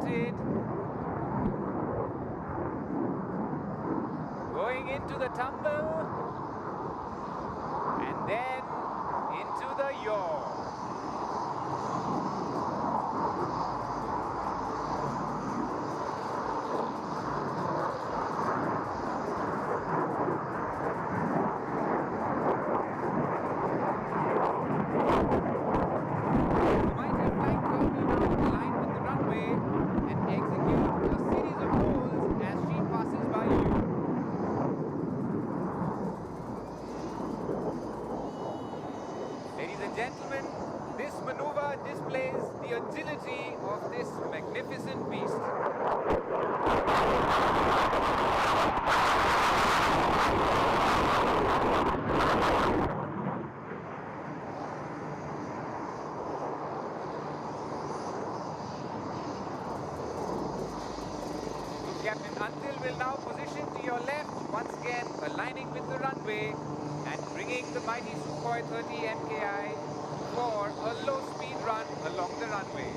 wanted. Going into the tumble. And then into the yaw. Gentlemen, this maneuver displays the agility of this magnificent beast. Captain Antil will now position to your left, once again aligning with the runway and bringing the mighty Sukhoi 30 MKI for a low-speed run along the runway.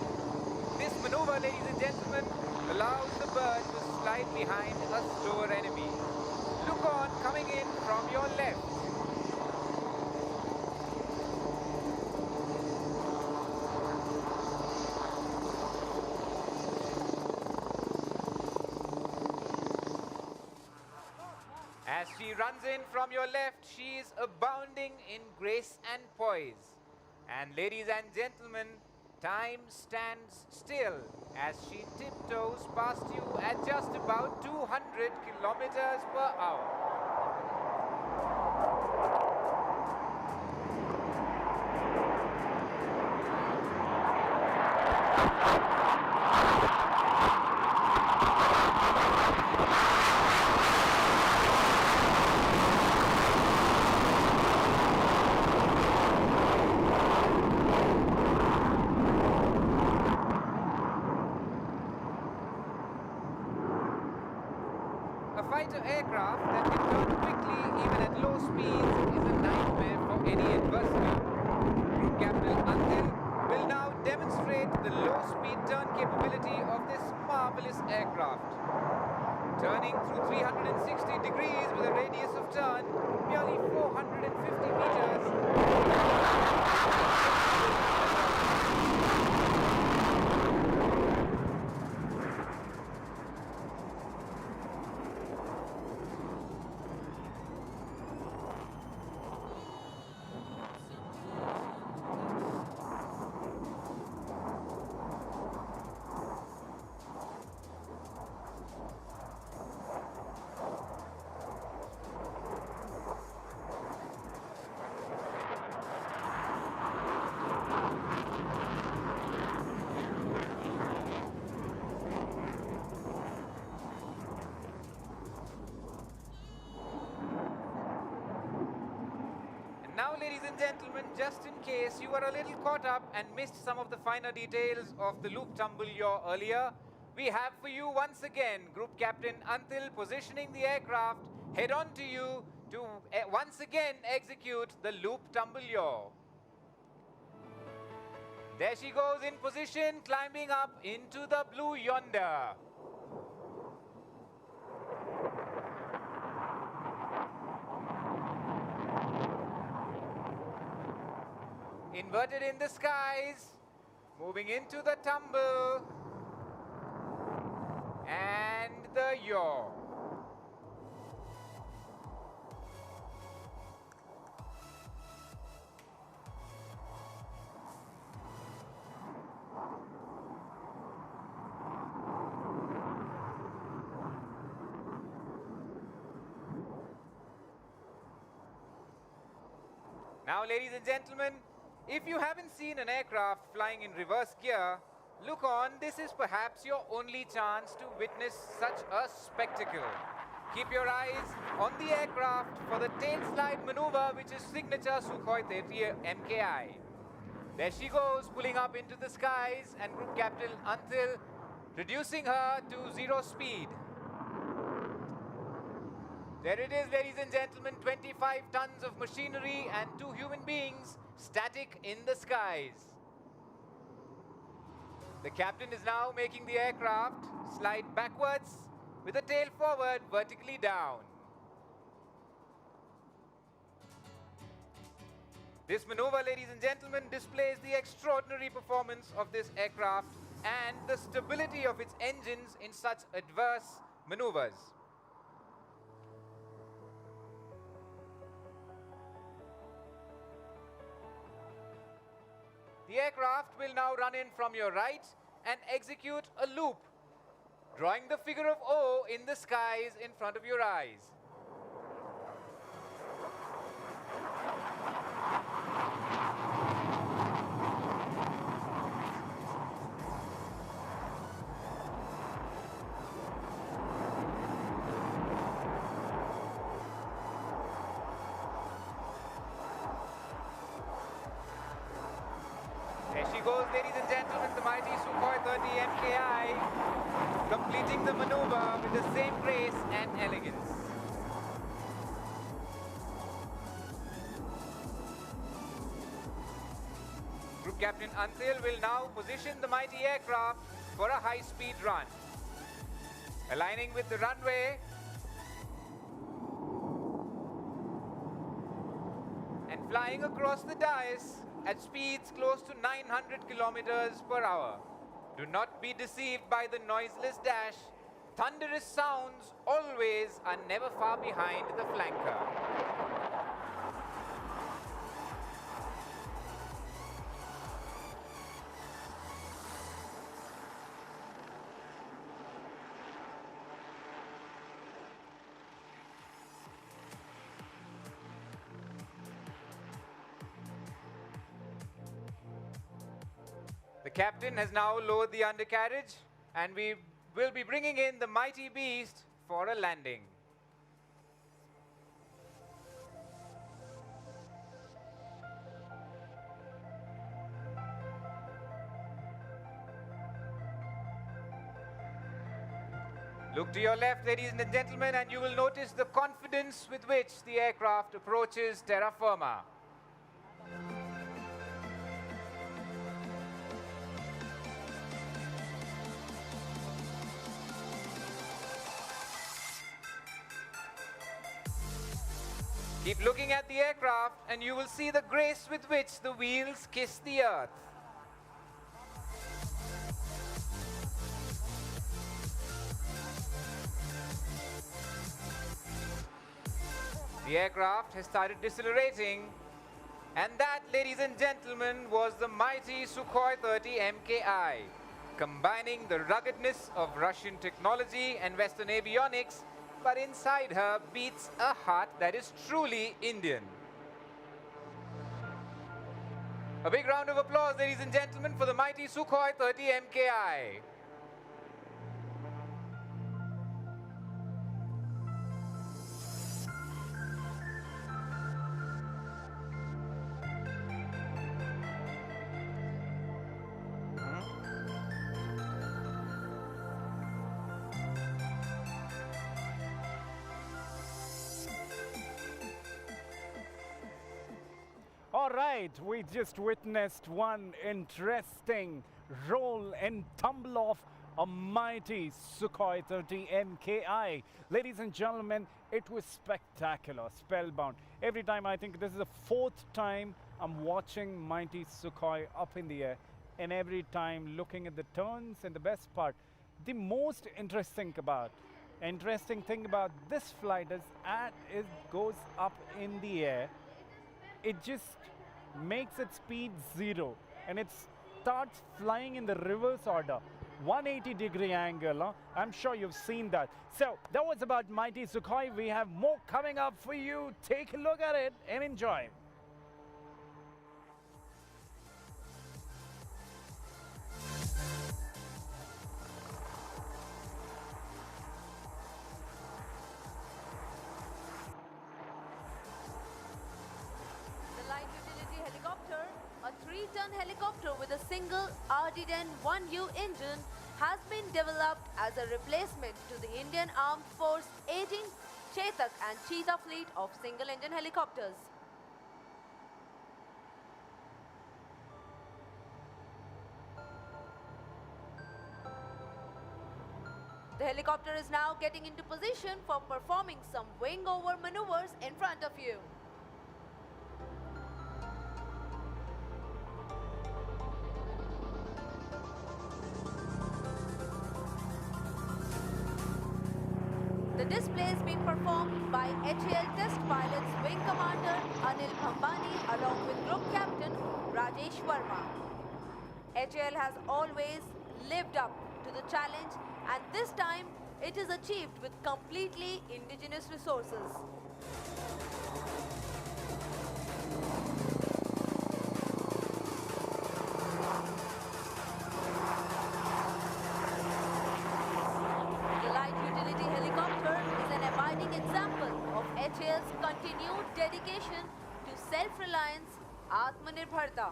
This maneuver, ladies and gentlemen, allows the bird to slide behind a slower enemy. Look on coming in from your left. As she runs in from your left, she is abounding in grace and poise. And ladies and gentlemen, time stands still as she tiptoes past you at just about 200 kilometers per hour. A fighter aircraft that can turn quickly even at low speeds is a nightmare for any adversary. Group Captain Antil will now demonstrate the low-speed turn capability of this marvelous aircraft. Turning through 360 degrees with a radius of turn nearly 450 meters. Now, ladies and gentlemen, just in case you were a little caught up and missed some of the finer details of the loop tumble yaw earlier, we have for you once again Group Captain Antil positioning the aircraft head on to you to once again execute the loop tumble yaw. There she goes in position, climbing up into the blue yonder. Inverted in the skies, moving into the tumble, and the yaw. Now, ladies and gentlemen, if you haven't seen an aircraft flying in reverse gear, look on, this is perhaps your only chance to witness such a spectacle. Keep your eyes on the aircraft for the tail slide maneuver, which is signature Sukhoi 30 MKI. There she goes, pulling up into the skies, and Group Captain Antil reducing her to 0 speed. There it is, ladies and gentlemen, 25 tons of machinery and 2 human beings static in the skies. The captain is now making the aircraft slide backwards with the tail forward, vertically down. This maneuver, ladies and gentlemen, displays the extraordinary performance of this aircraft and the stability of its engines in such adverse maneuvers. The aircraft will now run in from your right and execute a loop, drawing the figure of O in the skies in front of your eyes. There she goes, ladies and gentlemen, the mighty Sukhoi 30 MKI, completing the maneuver with the same grace and elegance. Group Captain Antil will now position the mighty aircraft for a high-speed run. Aligning with the runway and flying across the dais at speeds close to 900 kilometers per hour. Do not be deceived by the noiseless dash. Thunderous sounds always are never far behind the flanker. The captain has now lowered the undercarriage and we will be bringing in the mighty beast for a landing. Look to your left, ladies and gentlemen, and you will notice the confidence with which the aircraft approaches terra firma. Keep looking at the aircraft and you will see the grace with which the wheels kiss the earth. The aircraft has started decelerating, and that, ladies and gentlemen, was the mighty Sukhoi 30 MKI, combining the ruggedness of Russian technology and Western avionics, but inside her beats a heart that is truly Indian. A big round of applause, ladies and gentlemen, for the mighty Sukhoi 30 MKI. All right, we just witnessed one interesting roll and tumble off a mighty Sukhoi 30 MKI. Ladies and gentlemen, it was spectacular, spellbound. Every time, I think this is the fourth time I'm watching mighty Sukhoi up in the air, and every time looking at the turns. And the best part, the most interesting thing about this flight is as it goes up in the air, it just makes its speed 0 and it starts flying in the reverse order, 180-degree angle. I'm sure you've seen that. So that was about mighty Sukhoi. We have more coming up for you. Take a look at it and enjoy. A 3-ton helicopter with a single RD-10-1U engine has been developed as a replacement to the Indian Armed Force 18 Chetak and Cheetah fleet of single-engine helicopters. The helicopter is now getting into position for performing some wing-over maneuvers in front of you. The display is being performed by HAL test pilots Wing Commander Anil Bhambani along with Group Captain Rajesh Verma. HAL has always lived up to the challenge, and this time it is achieved with completely indigenous resources. The light utility helicopter is an abiding example of HAL's continued dedication to self-reliance, Atmanirbharta.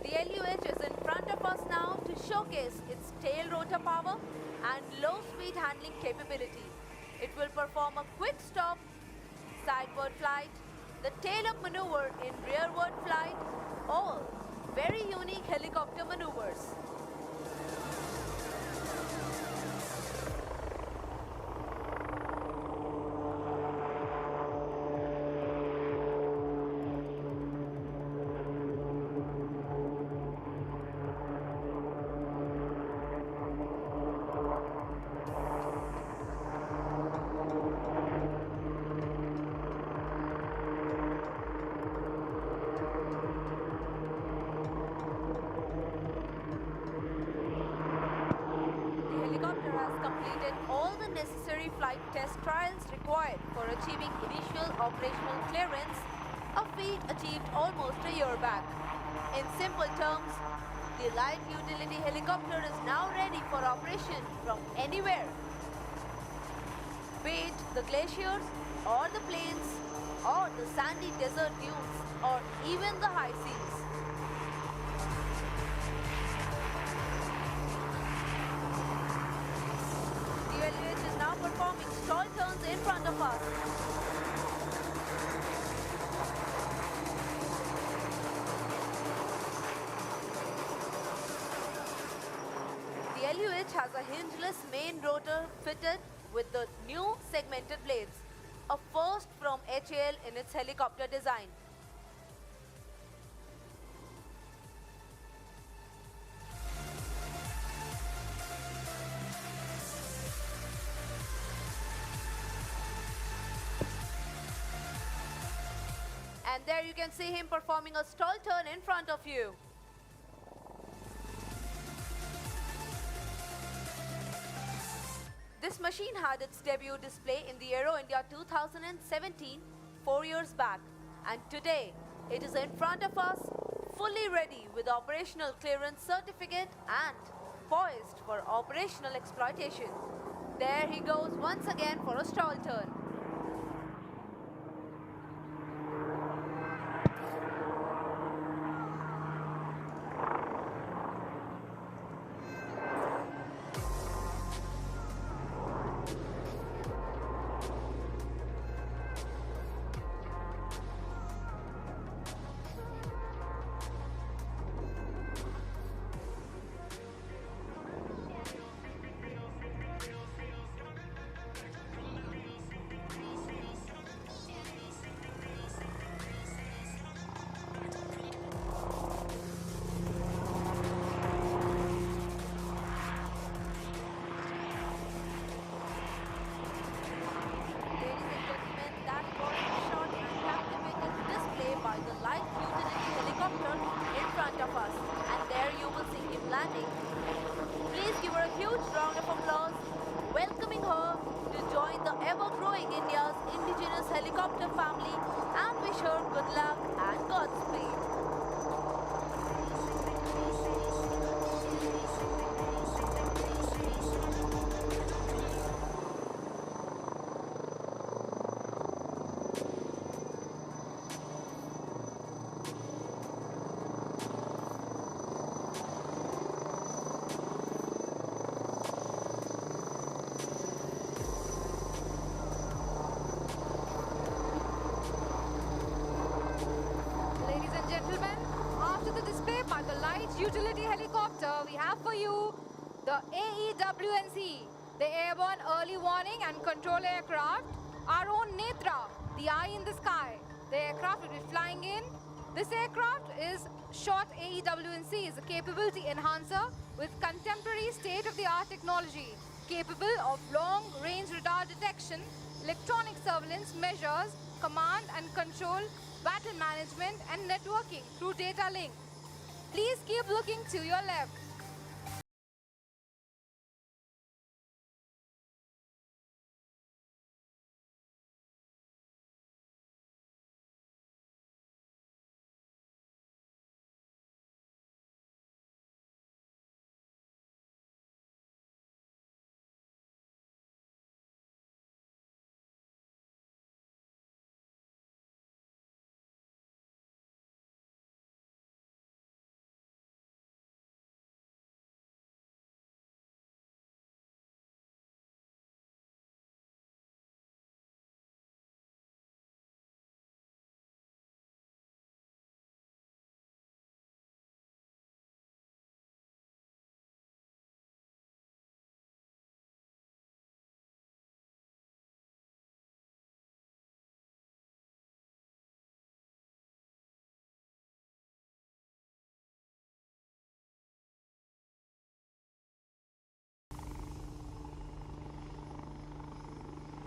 The LUH is in front of us now to showcase its tail rotor power and low speed handling capability. It will perform a quick stop, sideward flight, the tail up maneuver in rearward flight, all very unique helicopter maneuvers. Necessary flight test trials required for achieving initial operational clearance, a feat achieved almost a year back. In simple terms, the light utility helicopter is now ready for operation from anywhere, be it the glaciers or the plains or the sandy desert dunes or even the high seas. Performing stall turns in front of us. The LUH has a hingeless main rotor fitted with the new segmented blades, a first from HAL in its helicopter design. And there you can see him performing a stall turn in front of you. This machine had its debut display in the Aero India 2017, 4 years back. And today, it is in front of us, fully ready with operational clearance certificate and poised for operational exploitation. There he goes once again for a stall turn. Please give her a huge round of applause, welcoming her to join the ever-growing India's indigenous helicopter family, and wish her good luck and Godspeed. we have for you the AEWNC, the Airborne Early Warning and Control Aircraft, our own Netra, the eye in the sky. The aircraft will be flying in. This aircraft is short AEWNC, is a capability enhancer with contemporary state-of-the-art technology, capable of long-range radar detection, electronic surveillance measures, command and control, battle management and networking through data link. Please keep looking to your left.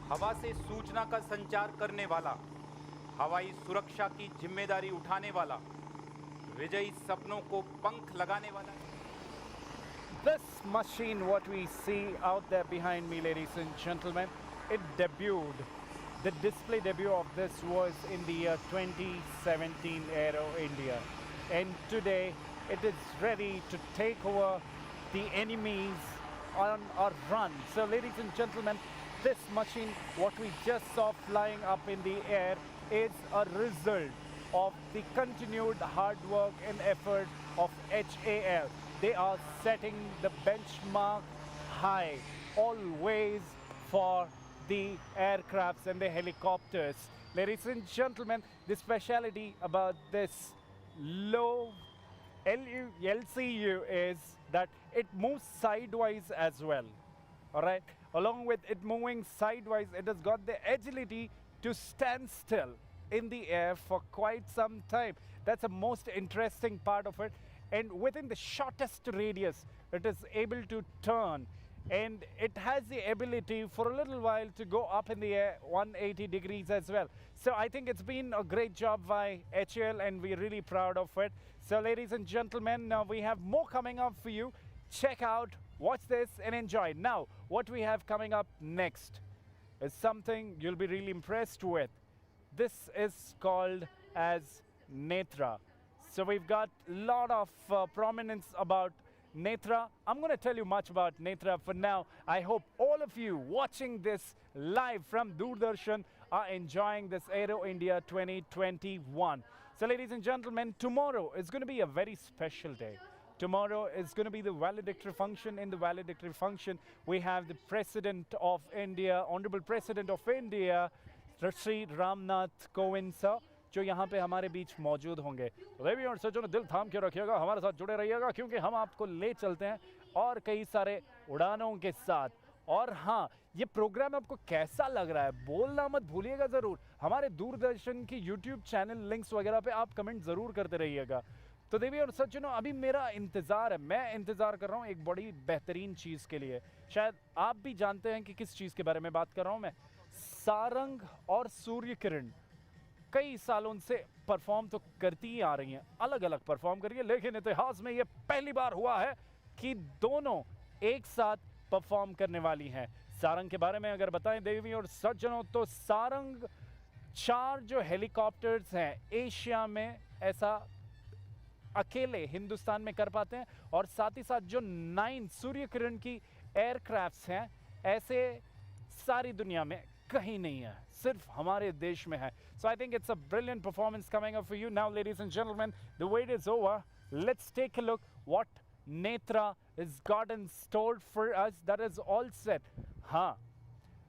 हवा से सूचना का संचार करने वाला, हवाई सुरक्षा की जिम्मेदारी उठाने वाला, विजयी सपनों को पंख लगाने वाला. This machine, what we see out there behind me, ladies and gentlemen, it debuted. The display debut of this was in the year 2017 Aero India. And today, it is ready to take over the enemies on a run. So, ladies and gentlemen, this machine, what we just saw flying up in the air, is a result of the continued hard work and effort of HAL. They are setting the benchmark high, always for the aircrafts and the helicopters. Ladies and gentlemen, the speciality about this low LCU is that it moves sideways as well. All right, along with it moving sideways, it has got the agility to stand still in the air for quite some time. That's the most interesting part of it. And within the shortest radius, it is able to turn, and it has the ability for a little while to go up in the air 180 degrees as well. So I think it's been a great job by HAL, and we're really proud of it. So ladies and gentlemen, now we have more coming up for you. Check out, watch this and enjoy. Now, what we have coming up next is something you'll be really impressed with. This is called as Netra. So we've got a lot of prominence about Netra. I'm going to tell you much about Netra for now. I hope all of you watching this live from Doordarshan are enjoying this Aero India 2021. So ladies and gentlemen, tomorrow is going to be a very special day. Tomorrow is going to be the valedictory function. In the valedictory function, we have the President of India, Honorable President of India, Shri Ramnath Kovind sir, जो यहाँ पे हमारे बीच मौजूद होंगे. देवी और सज्जनों, दिल थाम के रखिएगा, हमारे साथ जुड़े रहिएगा, क्योंकि हम आपको ले चलते हैं और कई सारे उड़ानों के साथ. और हाँ, ये प्रोग्राम आपको कैसा लग रहा है बोलना मत भूलिएगा ज़रूर. हमारे दूरदर्शन की यूट्यूब चैनल लिंक्स वगैरह पे आप कमेंट ज़रूर करते रहिएगा. तो देवी और सज्जनों, अभी मेरा इंतज़ार है, मैं इंतज़ार कर रहा हूँ एक बड़ी बेहतरीन चीज़ के लिए. शायद आप भी जानते हैं कि किस चीज़ के बारे में बात कर रहा हूँ मैं. सारंग और सूर्य किरण कई सालों से परफॉर्म तो करती ही आ रही हैं, अलग अलग परफॉर्म करिए, लेकिन इतिहास में ये पहली बार हुआ है कि दोनों एक साथ परफॉर्म करने वाली हैं. सारंग के बारे में अगर बताएं देवी और सज्जनों, तो सारंग 4 जो हेलीकॉप्टर्स हैं एशिया में ऐसा अकेले हिंदुस्तान में कर पाते हैं, और साथ ही साथ जो 9 सूर्य किरण की एयरक्राफ्ट्स हैं ऐसे सारी दुनिया में कहीं नहीं है, सिर्फ हमारे देश में है. So I think it's a brilliant performance coming up for you. Now, ladies and gentlemen, the wait is over. Let's take a look what Netra has got in store for us. That is all set. हाँ,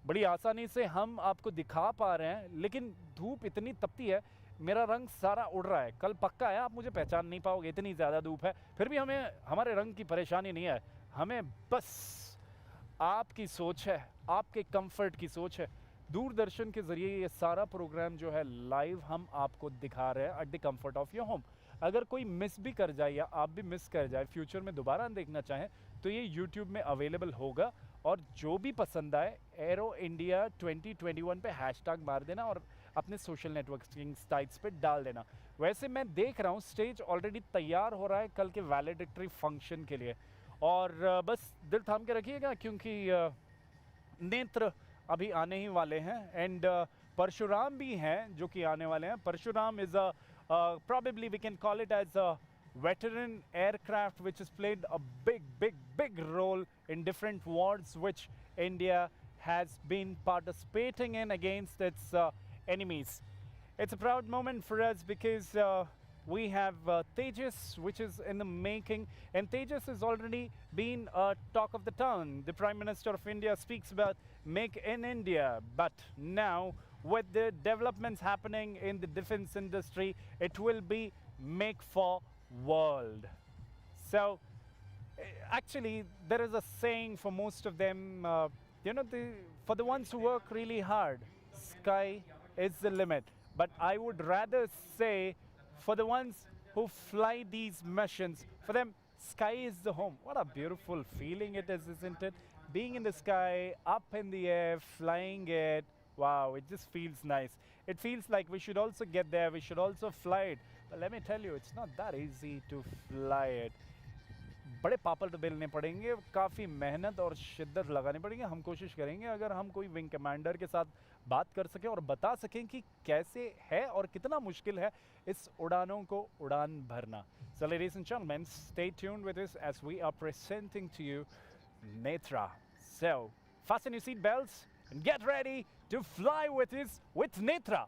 बड़ी आसानी से हम आपको दिखा पा रहे हैं, लेकिन धूप इतनी तपती है, मेरा रंग सारा उड़ रहा है, कल पक्का है आप मुझे पहचान नहीं पाओगे, इतनी ज़्यादा धूप है, फिर भी हमें हमारे रंग की परेशानी नहीं है, हमें बस आपकी सोच है, आपके कंफर्ट की सोच है। दूरदर्शन के ज़रिए ये सारा प्रोग्राम जो है लाइव हम आपको दिखा रहे हैं at the comfort of your home. अगर कोई मिस भी कर जाए या आप भी मिस कर जाए, फ्यूचर में दोबारा देखना चाहें तो ये यूट्यूब में अवेलेबल होगा। और जो भी पसंद आए, एरो इंडिया 2021 पे हैशटैग मार देना और अपने सोशल नेटवर्किंग साइट्स पे डाल देना। वैसे मैं देख रहा हूँ स्टेज ऑलरेडी तैयार हो रहा है कल के वैलेडिक्टरी फंक्शन के लिए। और बस दिल थाम के रखिएगा क्योंकि नेत्र अभी आने ही वाले हैं। एंड परशुराम भी हैं जो कि आने वाले हैं। Parshuram is a probably we can call it as a veteran aircraft which has played a big role in different wars which India has been participating in against its enemies. It's a proud moment for us because we have Tejas, which is in the making, and Tejas has already been a talk of the town. The Prime Minister of India speaks about Make in India, but now with the developments happening in the defense industry, it will be Make for World. So actually, there is a saying for most of them, for the ones who work really hard, sky is the limit. But I would rather say, for the ones who fly these missions, for them, sky is the home. What a beautiful feeling it is, isn't it? Being in the sky, up in the air, flying it. Wow, it just feels nice. It feels like we should also get there, we should also fly it. But let me tell you, it's not that easy to fly it. बड़े पापड़ तो बेलने पड़ेंगे, काफ़ी मेहनत और शिद्दत लगानी पड़ेंगे। हम कोशिश करेंगे अगर हम कोई विंग कमांडर के साथ बात कर सकें और बता सकें कि कैसे है और कितना मुश्किल है इस उड़ानों को उड़ान भरना। So ladies and gentlemen, stay tuned with us as we are presenting to you Netra. So fasten your seat belts and get ready to fly with us with Netra.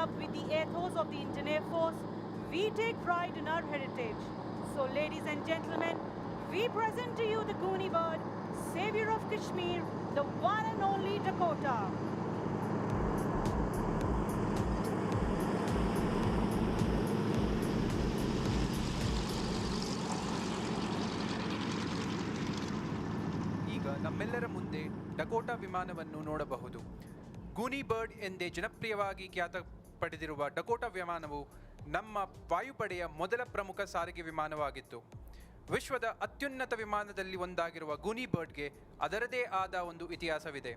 up with the ethos of the Indian Air Force, we take pride in our heritage. So ladies and gentlemen, we present to you the Goonie bird, savior of Kashmir, the one and only Dakota. ಈಗ ನಮ್ಮೆಲ್ಲರ ಮುಂದೆ Dakota ವಿಮಾನವನ್ನು ನೋಡಬಹುದು. ಗೂನಿ bird ಎಂದೇ ಜನಪ್ರಿಯವಾಗಿ ಖ್ಯಾತ ಪಡೆದಿರುವ Dakota ವಿಮಾನವು ನಮ್ಮ ವಾಯುಪಡೆಯ ಮೊದಲ ಪ್ರಮುಖ ಸಾರಿಗೆ ವಿಮಾನವಾಗಿತ್ತು. ವಿಶ್ವದ ಅತ್ಯುನ್ನತ ವಿಮಾನದಲ್ಲಿ ಒಂದಾಗಿರುವ ಗೂನಿ ಬರ್ಡ್ಗೆ ಅದರದೇ ಆದ ಒಂದು ಇತಿಹಾಸವಿದೆ.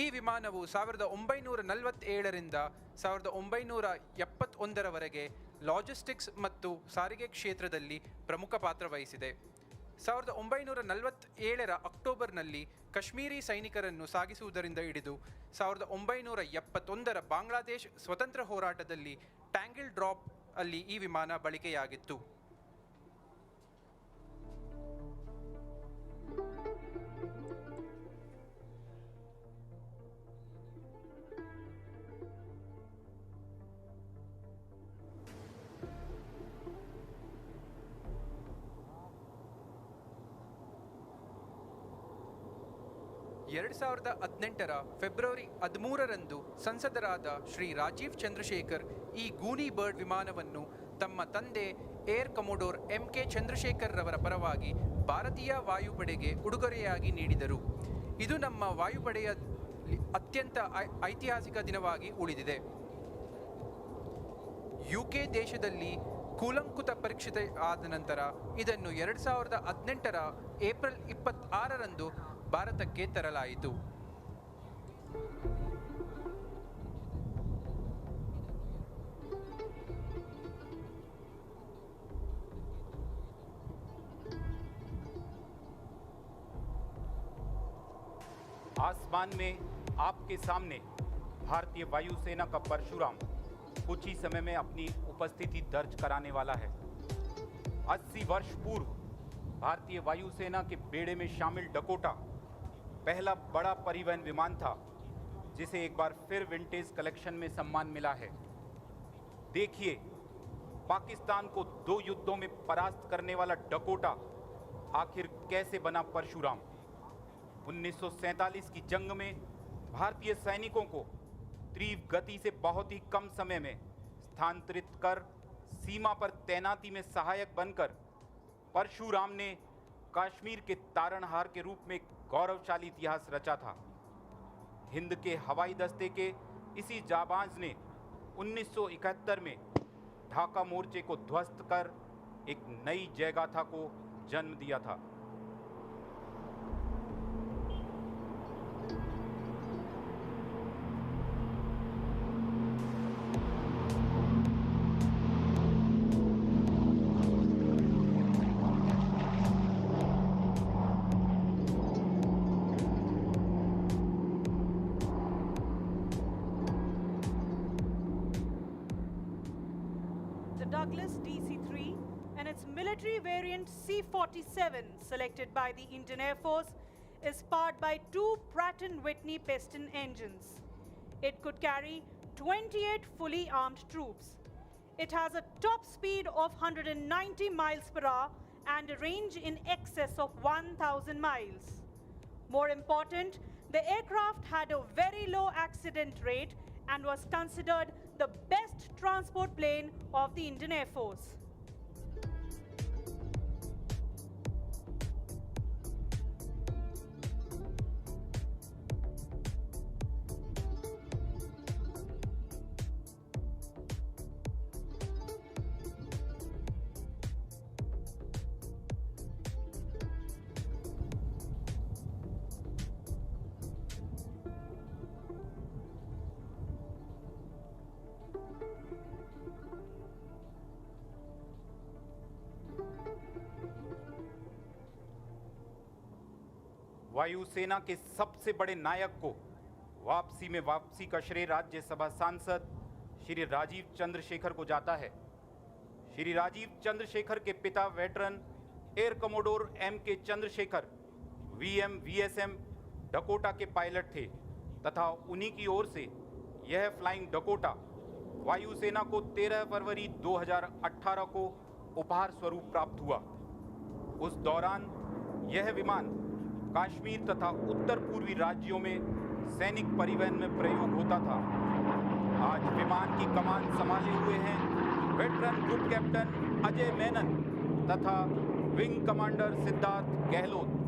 ಈ ವಿಮಾನವು 1947ರಿಂದ 1971ರವರೆಗೆ ಲಾಜಿಸ್ಟಿಕ್ಸ್ ಮತ್ತು ಸಾರಿಗೆ ಕ್ಷೇತ್ರದಲ್ಲಿ ಪ್ರಮುಖ ಪಾತ್ರ ವಹಿಸಿದೆ. 1947ರ ಅಕ್ಟೋಬರ್ನಲ್ಲಿ ಕಾಶ್ಮೀರಿ ಸೈನಿಕರನ್ನು ಸಾಗಿಸುವುದರಿಂದ ಹಿಡಿದು 1971ರ ಬಾಂಗ್ಲಾದೇಶ್ ಸ್ವತಂತ್ರ ಹೋರಾಟದಲ್ಲಿ ಟ್ಯಾಂಗಿಲ್ ಡ್ರಾಪ್ ಅಲ್ಲಿ ಈ ವಿಮಾನ ಬಳಕೆಯಾಗಿತ್ತು. ಎರಡು 2018ರ ಫೆಬ್ರವರಿ 13ರಂದು ಸಂಸದರಾದ ಶ್ರೀ ರಾಜೀವ್ ಚಂದ್ರಶೇಖರ್ ಈ ಗೂನಿ ಬರ್ಡ್ ವಿಮಾನವನ್ನು ತಮ್ಮ ತಂದೆ ಏರ್ ಕಮೋಡೋರ್ MK ಚಂದ್ರಶೇಖರ್ ರವರ ಪರವಾಗಿ ಭಾರತೀಯ ವಾಯುಪಡೆಗೆ ಉಡುಗೊರೆಯಾಗಿ ನೀಡಿದರು. ಇದು ನಮ್ಮ ವಾಯುಪಡೆಯ ಅತ್ಯಂತ ಐತಿಹಾಸಿಕ ದಿನವಾಗಿ ಉಳಿದಿದೆ. UK ದೇಶದಲ್ಲಿ ಕೂಲಂಕುತ ಪರೀಕ್ಷೆ ಆದ ನಂತರ ಇದನ್ನು 2018ರ ಏಪ್ರಿಲ್ 26ರಂದು ಭಾರತಕ್ಕೆ ತರಲಾಯಿತು. आसमान में आपके सामने भारतीय वायुसेना का परशुराम कुछ ही समय में अपनी उपस्थिति दर्ज कराने वाला है. 80 वर्ष पूर्व भारतीय वायुसेना के बेड़े में शामिल डकोटा पहला बड़ा परिवहन विमान था जिसे एक बार फिर विंटेज कलेक्शन में सम्मान मिला है. देखिए, पाकिस्तान को 2 युद्धों में परास्त करने वाला डकोटा आखिर कैसे बना परशुराम. 1947 की जंग में भारतीय सैनिकों को तीव्र गति से बहुत ही कम समय में स्थानांतरित कर सीमा पर तैनाती में सहायक बनकर परशुराम ने कश्मीर के तारणहार के रूप में गौरवशाली इतिहास रचा था. हिंद के हवाई दस्ते के इसी जाबाज ने 1971 में ढाका मोर्चे को ध्वस्त कर एक नई जयगाथा को जन्म दिया था. Douglas DC-3 and its military variant C-47, selected by the Indian Air Force, is powered by 2 Pratt & Whitney piston engines. It could carry 28 fully armed troops. It has a top speed of 190 miles per hour and a range in excess of 1,000 miles. More important, the aircraft had a very low accident rate and was considered the best transport plane of the Indian Air Force. वायुसेना के सबसे बड़े नायक को वापसी में वापसी का श्रेय राज्यसभा सांसद श्री राजीव चंद्रशेखर को जाता है. श्री राजीव चंद्रशेखर के पिता veteran air commodore MK Chandrashekhar VMVSM Dakota के पायलट थे तथा उन्हीं की ओर से यह फ्लाइंग डकोटा वायुसेना को 13 फरवरी 2018 को उपहार स्वरूप प्राप्त हुआ। उस दौरान यह विमान कश्मीर तथा उत्तर पूर्वी राज्यों में सैनिक परिवहन में प्रयोग होता था। आज विमान की कमान संभाले हुए हैं veteran group captain Ajay Menon तथा wing commander Siddharth Gehlot.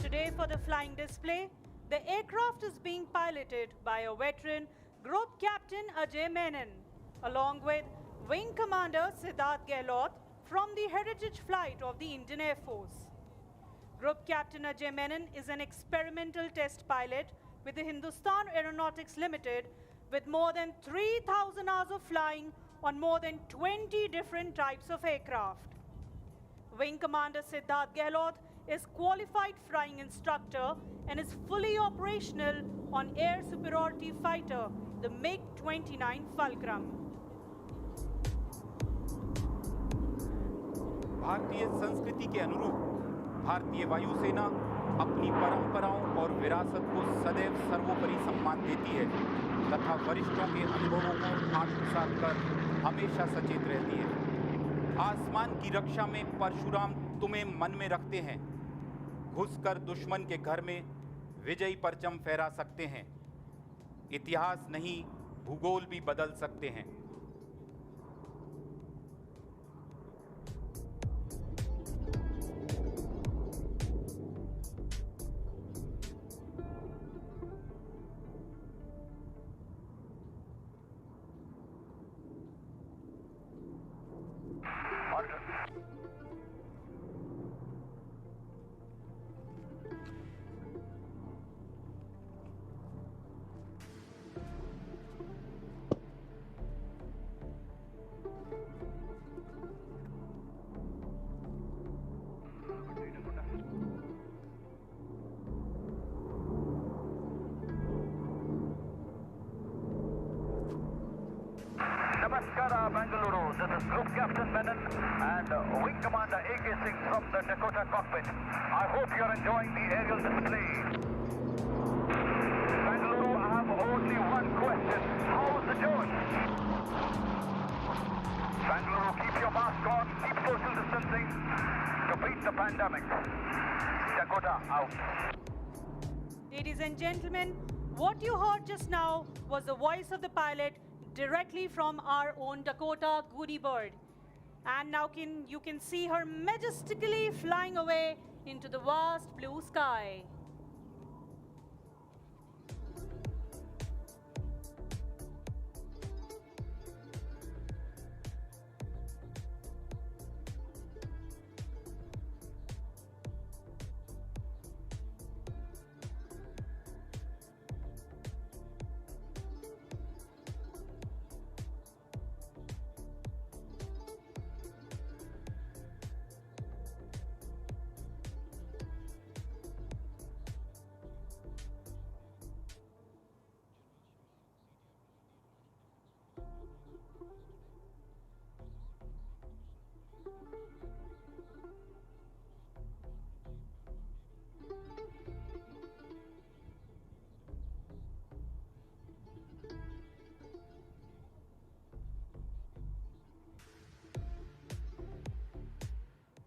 Today for the flying display, the aircraft is being piloted by a veteran Group Captain Ajay Menon, along with Wing Commander Siddharth Gehlot from the Heritage Flight of the Indian Air Force. Group Captain Ajay Menon is an experimental test pilot with the Hindustan Aeronautics Limited with more than 3,000 hours of flying on more than 20 different types of aircraft. Wing Commander Siddharth Gehlot is qualified flying instructor and is fully operational on air superiority fighter, the MiG-29 Fulcrum. भारतीय संस्कृति के अनुरूप भारतीय वायुसेना अपनी परंपराओं और विरासत को सदैव सर्वोपरि सम्मान देती है तथा वरिष्ठों के अनुभवों को आत्मसात कर हमेशा सचेत रहती है। आसमान की रक्षा में परशुराम तुम्हें मन में रखते हैं। घुसकर दुश्मन के घर में विजयी परचम फहरा सकते हैं। इतिहास नहीं, भूगोल भी बदल सकते हैं। Namaskara, Bangalore. This is Group Captain Menon and Wing Commander AK-6 from the Dakota cockpit. I hope you're enjoying the aerial display. Bangalore, I have only one question. How's the joint? Bangalore, keep your mask on, keep social distancing to beat the pandemic. Dakota, out. Ladies and gentlemen, what you heard just now was the voice of the pilot directly from our own Dakota Goody Bird. And now you can see her majestically flying away into the vast blue sky.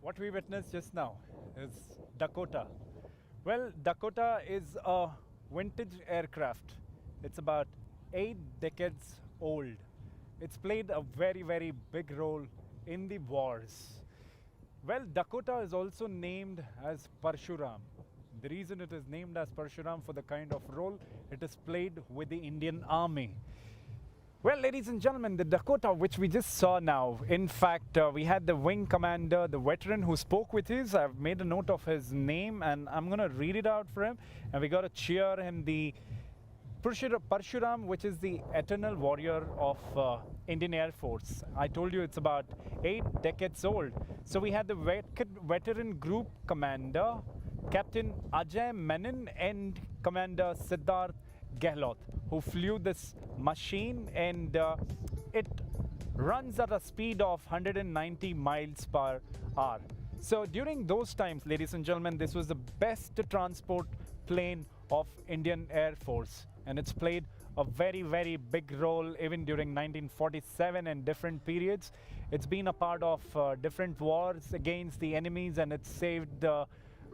What we witnessed just now is Dakota. Well, Dakota is a vintage aircraft. It's about 8 decades old. It's played a very, very big role in the wars. Well, Dakota is also named as Parshuram. The reason it is named as Parshuram for the kind of role it is played with the Indian Army. Well, ladies and gentlemen, the Dakota, which we just saw now, in fact, we had the wing commander, the veteran who spoke with us. I've made a note of his name and I'm going to read it out for him. And we got to cheer him the Parshuram, which is the eternal warrior of Indian Air Force. I told you it's about 8 decades old. So we had the veteran group commander, Captain Ajay Menon, and Commander Siddharth Gehlot, who flew this machine, and it runs at a speed of 190 miles per hour. So during those times, ladies and gentlemen, this was the best transport plane of Indian Air Force, and it's played a very, very big role even during 1947 and different periods. It's been a part of different wars against the enemies, and it's saved a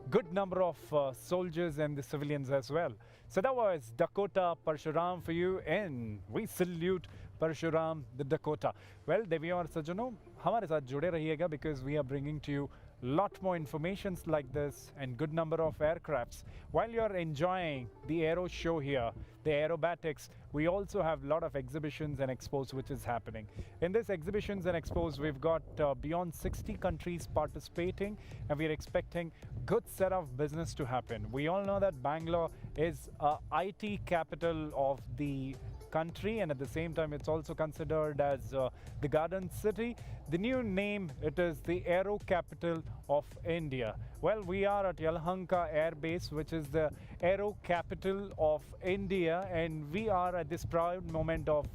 good number of soldiers and the civilians as well. So that was Dakota Parshuram for you, and we salute Parshuram the Dakota. Well, देवियों और सज्जनों, हमारे साथ जुड़े रहिएगा, because we are bringing to you lot more informations like this and good number of aircrafts. While you're enjoying the Aero show here, the aerobatics, we also have a lot of exhibitions and expos which is happening. In this exhibitions and expos, we've got beyond 60 countries participating, and we're expecting good set of business to happen. We all know that Bangalore is a IT capital of the country, and at the same time it's also considered as the Garden City. The new name, it is the Aero capital of India. Well, we are at Yelahanka Air Base, which is the Aero capital of India, and we are at this proud moment of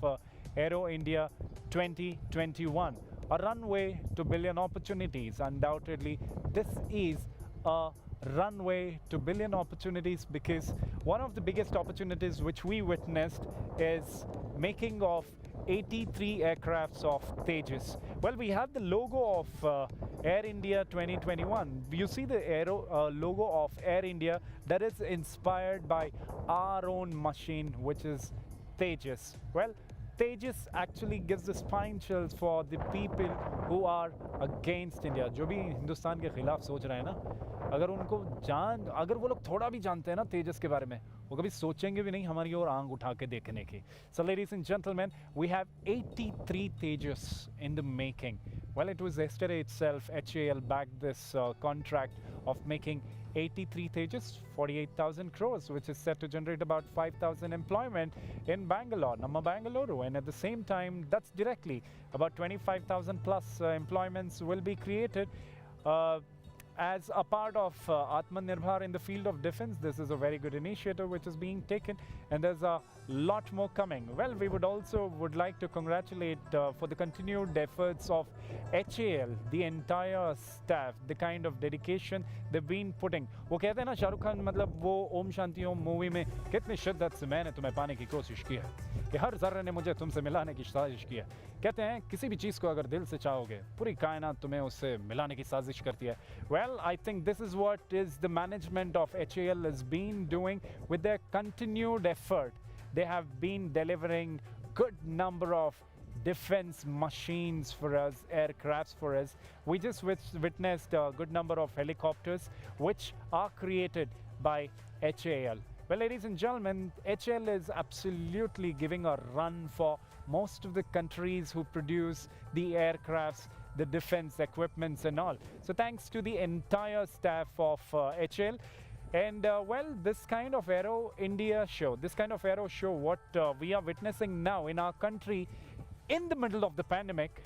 Aero India 2021. A runway to billion opportunities. Undoubtedly, this is a runway to billion opportunities, because one of the biggest opportunities which we witnessed is making of 83 aircrafts of Tejas. Well, we have the logo of Air India 2021. You see the Aero logo of Air India that is inspired by our own machine, which is Tejas. Well, Tejas actually gives the spine chills for the people who are against India. जो भी हिंदुस्तान के खिलाफ सोच रहे हैं ना, अगर वो लोग थोड़ा भी जानते हैं ना तेजस के बारे में, वो कभी सोचेंगे भी नहीं हमारी ओर आंख उठा के देखने की. So ladies and gentlemen, we have 83 Tejas in the making. Well, it was yesterday itself HAL backed this contract of making 83 Tejas, 48,000 crores, which is set to generate about 5,000 employment in Bangalore, Namma Bangalore. And at the same time, that's directly about 25,000 plus employments will be created as a part of Atmanirbhar in the field of defense. This is a very good initiative which is being taken, and there's a lot more coming. Well, we would like to congratulate for the continued efforts of HAL, the entire staff, the kind of dedication they've been putting. वो कहते हैं ना शाहरुख खान, मतलब वो Om Shanti Om movie में कितनी शिद्दत से मैंने तुम्हें पाने की कोशिश की है, कि हर जर्रे ने मुझे तुमसे मिलाने की साजिश की है. कहते हैं किसी भी चीज़ को अगर दिल से चाहोगे, पूरी कायनात तुम्हें उससे मिलाने की साजिश करती है. Well, I think this is what is the management of HAL has been doing with their continued effort. They have been delivering good number of defense machines for us, aircrafts for us. We just witnessed a good number of helicopters which are created by HAL. Well, ladies and gentlemen, HAL is absolutely giving a run for most of the countries who produce the aircrafts, the defense equipments and all. So thanks to the entire staff of HAL. And well, this kind of Aero India show, this kind of Aero show, what we are witnessing now in our country in the middle of the pandemic,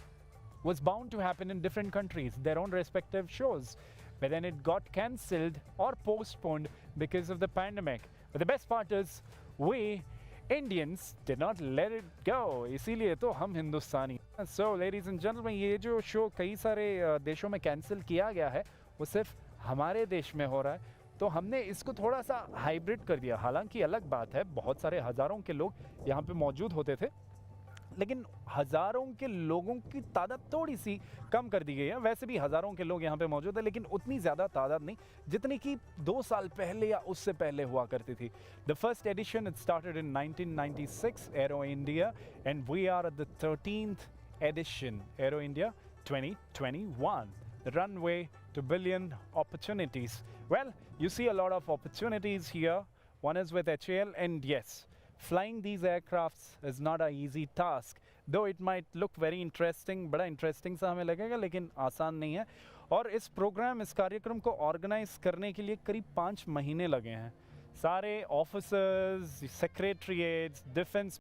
was bound to happen in different countries, their own respective shows. But then it got cancelled or postponed because of the pandemic. But the best part is, we Indians did not let it go. इसीलिए तो हम हिंदुस्तानी. So ladies and gentlemen, ये जो show कई सारे देशों में cancel किया गया है, वो सिर्फ हमारे देश में हो रहा है. तो हमने इसको थोड़ा सा हाइब्रिड कर दिया. हालांकि अलग बात है, बहुत सारे हज़ारों के लोग यहाँ पे मौजूद होते थे, लेकिन हज़ारों के लोगों की तादाद थोड़ी सी कम कर दी गई है. वैसे भी हज़ारों के लोग यहाँ पे मौजूद है, लेकिन उतनी ज़्यादा तादाद नहीं जितनी कि 2 साल पहले या उससे पहले हुआ करती थी. The first edition, it started in 1996, Aero India, and we are at the 13th edition, Aero India 2021. The runway to billion opportunities. Well, you see a lot of opportunities here. One is with HAL, and yes, flying these aircrafts is not an easy task, though it might look very interesting. बड़ा interesting सा हमें लगेगा, लेकिन आसान नहीं है. और इस कार्यक्रम को ऑर्गेनाइज करने के लिए करीब 5 महीने लगे हैं. सारे ऑफिसर्स, सेक्रेटरीट्स, डिफेंस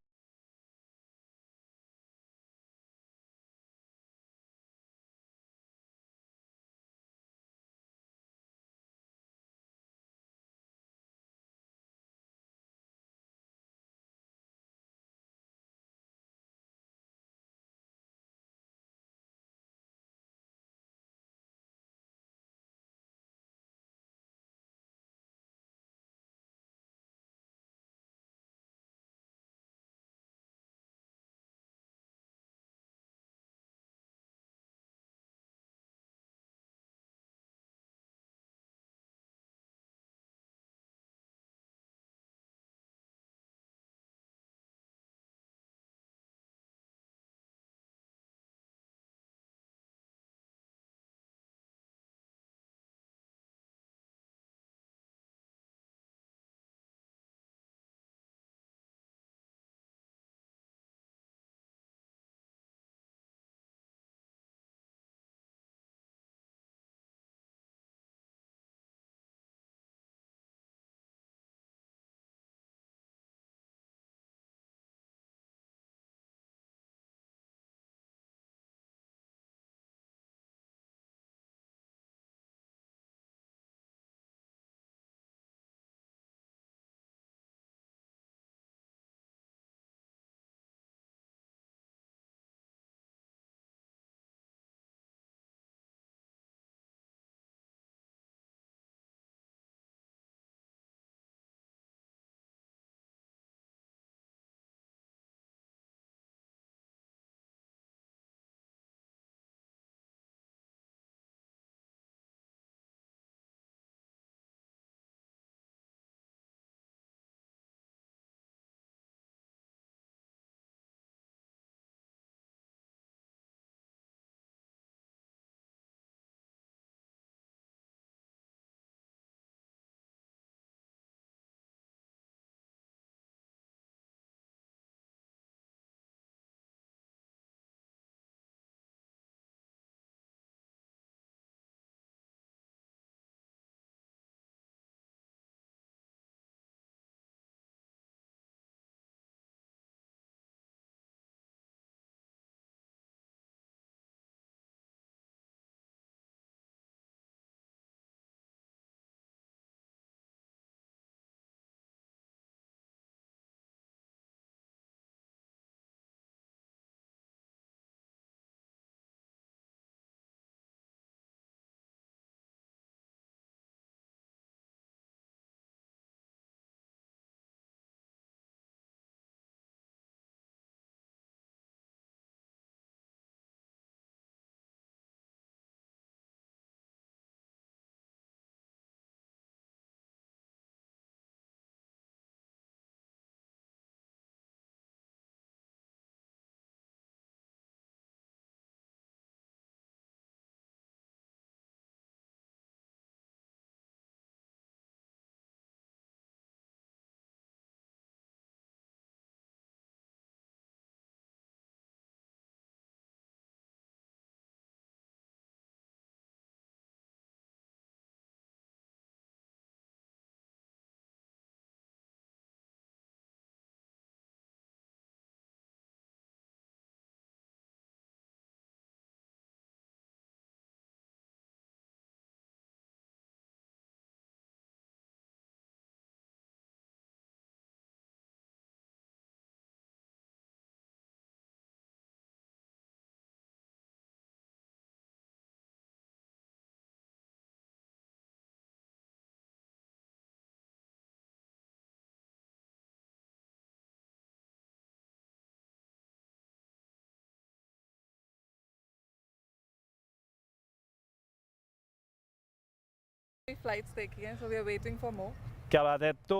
फ्लाइट्स देखी हैं, so we are waiting for more. क्या बात है। तो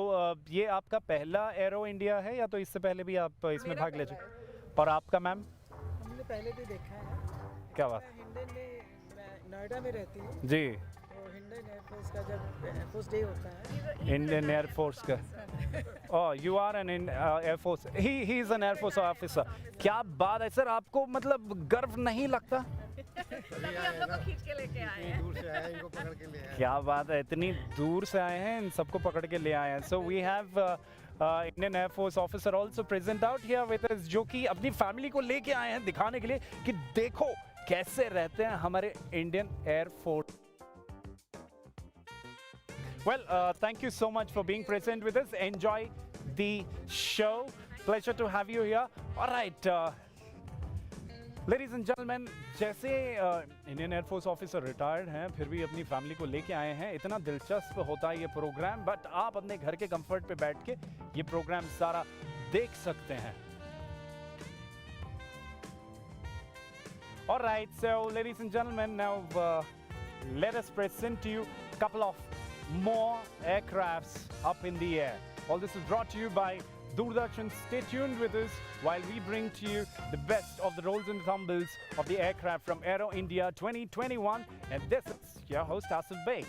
ये आपका पहला एरो इंडिया है या तो इससे पहले भी आप इसमें भाग ले चुके? और आपका मैम? हमने पहले भी देखा है। क्या बात? मैं हिंडन में, मैं नोएडा में रहती हूँ। जी। तो हिंडन एयरफोर्स का जब एयरफोर्स डे होता है, इंडियन एयरफोर्स का। Oh, you are an air force, he is an air force officer. क्या बात है सर, आपको मतलब गर्व नहीं लगता? तभी हम लोग को खींच के लेके आए हैं। दूर से आया इनको पकड़ के ले आया क्या बात है, इतनी दूर से आए हैं, इन सबको पकड़ के ले आए हैं. So we have Indian air force officer also present out here with us, जो कि अपनी फैमिली को लेके आए हैं दिखाने के लिए कि देखो कैसे रहते हैं हमारे Indian air force. Well, thank you so much for being present with us. Enjoy the show. Pleasure to have you here. All right. Ladies and gentlemen, जैसे इंडियन एयरफोर्स ऑफिसर रिटायर्ड हैं फिर भी अपनी फैमिली को लेके आए हैं, इतना दिलचस्प होता है ये प्रोग्राम, बट आप अपने घर के कंफर्ट पे बैठ के ये प्रोग्राम सारा देख सकते हैं. All right, so ladies and gentlemen, now let us present to you a couple of more aircrafts up in the air. All this is brought to you by Doordarshan. Stay tuned with us while we bring to you the best of the rolls and tumbles of the aircraft from Aero India 2021. And this is your host, Asif Beg.